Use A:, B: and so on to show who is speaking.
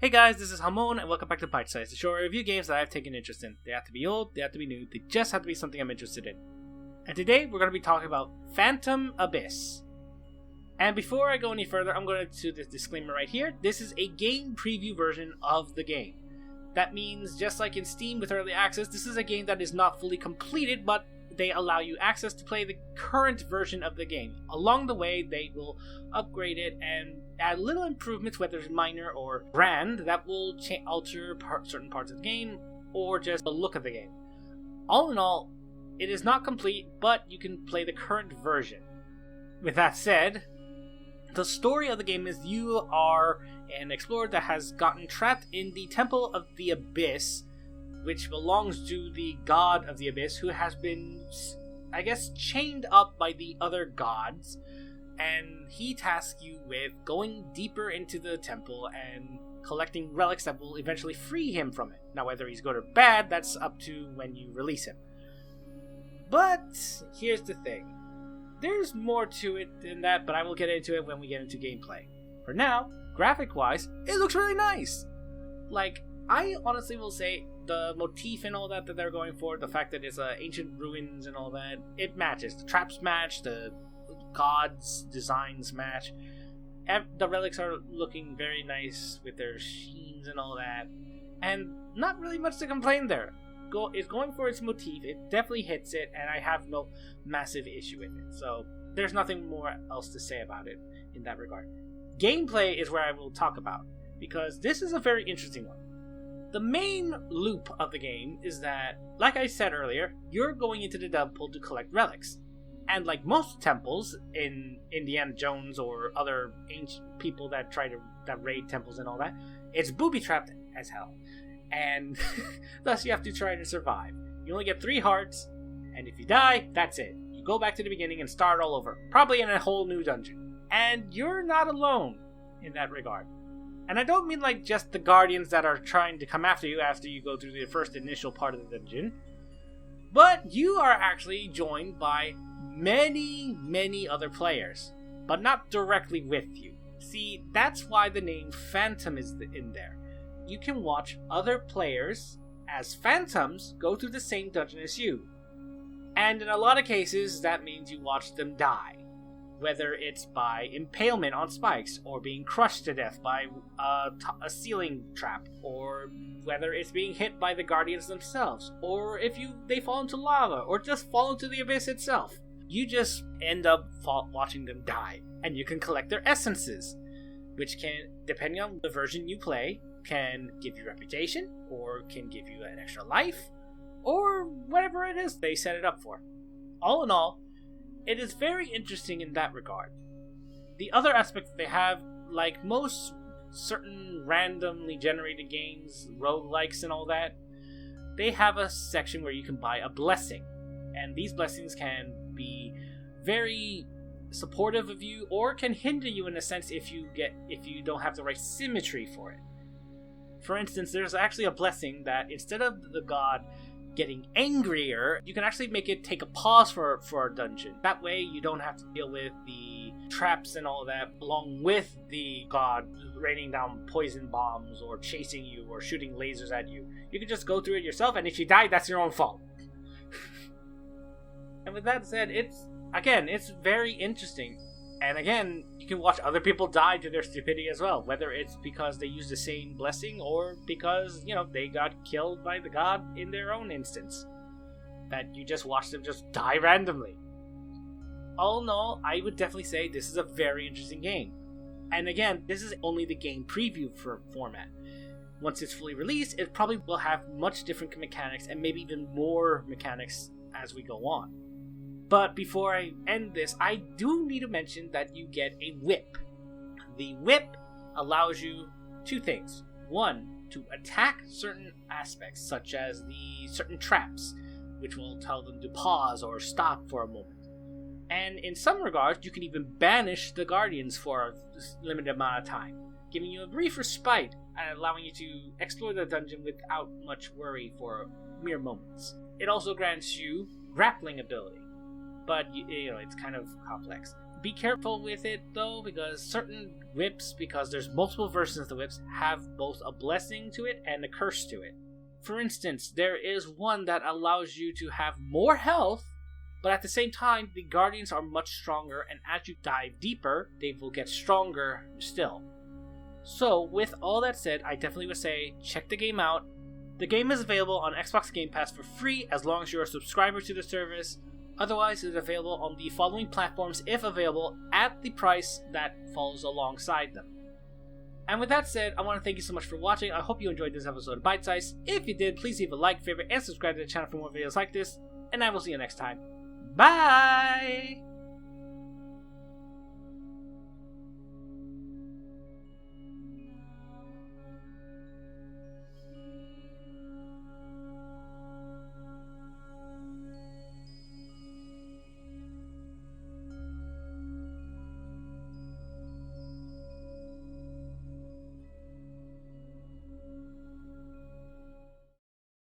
A: Hey guys, this is Hamon, and welcome back to Bytesize, the show where I review games that I've taken interest in. They have to be old, they have to be new, they just have to be something I'm interested in. And today, we're going to be talking about Phantom Abyss. And before I go any further, I'm going to do this disclaimer right here. This is a game preview version of the game. That means, just like in Steam with Early Access, this is a game that is not fully completed, but they allow you access to play the current version of the game. Along the way, they will upgrade it and add little improvements, whether it's minor or grand, that will alter certain parts of the game or just the look of the game. All in all, it is not complete, but you can play the current version. With that said, the story of the game is you are an explorer that has gotten trapped in the Temple of the Abyss, which belongs to the god of the Abyss, who has been, I guess, chained up by the other gods, and he tasks you with going deeper into the temple and collecting relics that will eventually free him from it. Now, whether he's good or bad, that's up to when you release him. But here's the thing. There's more to it than that, but I will get into it when we get into gameplay. For now, graphic-wise, it looks really nice. Like, I honestly will say, the motif and all that they're going for, the fact that it's ancient ruins and all that, it matches. The traps match, the gods' designs match. The relics are looking very nice with their sheens and all that. And not really much to complain there. It's going for its motif, it definitely hits it, and I have no massive issue with it. So, there's nothing more else to say about it in that regard. Gameplay is where I will talk about, because this is a very interesting one. The main loop of the game is that, like I said earlier, you're going into the temple to collect relics. And like most temples in Indiana Jones or other ancient people that raid temples and all that, it's booby-trapped as hell. And thus you have to try to survive. You only get 3 hearts, and if you die, that's it. You go back to the beginning and start all over, probably in a whole new dungeon. And you're not alone in that regard. And I don't mean like just the guardians that are trying to come after you go through the first initial part of the dungeon, but you are actually joined by many other players, but not directly with you. See, that's why the name Phantom is in there. You can watch other players as phantoms go through the same dungeon as you. And in a lot of cases, that means you watch them die. Whether it's by impalement on spikes, or being crushed to death by a ceiling trap, or whether it's being hit by the guardians themselves, or if they fall into lava, or just fall into the abyss itself. You just end up watching them die, and you can collect their essences, which can, depending on the version you play, can give you reputation, or can give you an extra life, or whatever it is they set it up for. All in all, it is very interesting in that regard. The other aspect that they have, like most certain randomly generated games, roguelikes and all that, they have a section where you can buy a blessing. And these blessings can be very supportive of you, or can hinder you in a sense if you don't have the right symmetry for it. For instance, there's actually a blessing that instead of the god getting angrier, you can actually make it take a pause for a dungeon. That way you don't have to deal with the traps and all that, along with the god raining down poison bombs or chasing you or shooting lasers at you. You can just go through it yourself, and if you die, that's your own fault. And with that said, it's very interesting. And again, you can watch other people die to their stupidity as well, whether it's because they used the same blessing or because, they got killed by the god in their own instance. That you just watch them just die randomly. All in all, I would definitely say this is a very interesting game. And again, this is only the game preview format. Once it's fully released, it probably will have much different mechanics and maybe even more mechanics as we go on. But before I end this, I do need to mention that you get a whip. The whip allows you 2 things. 1, to attack certain aspects, such as the certain traps, which will tell them to pause or stop for a moment. And in some regards, you can even banish the guardians for a limited amount of time, giving you a brief respite and allowing you to explore the dungeon without much worry for mere moments. It also grants you grappling ability. But, it's kind of complex. Be careful with it though, because certain whips, because there's multiple versions of the whips, have both a blessing to it and a curse to it. For instance, there is one that allows you to have more health, but at the same time, the guardians are much stronger, and as you dive deeper, they will get stronger still. So, with all that said, I definitely would say check the game out. The game is available on Xbox Game Pass for free as long as you're a subscriber to the service. Otherwise, it is available on the following platforms if available at the price that falls alongside them. And with that said, I want to thank you so much for watching. I hope you enjoyed this episode of Bytesize. If you did, please leave a like, favorite, and subscribe to the channel for more videos like this. And I will see you next time. Bye!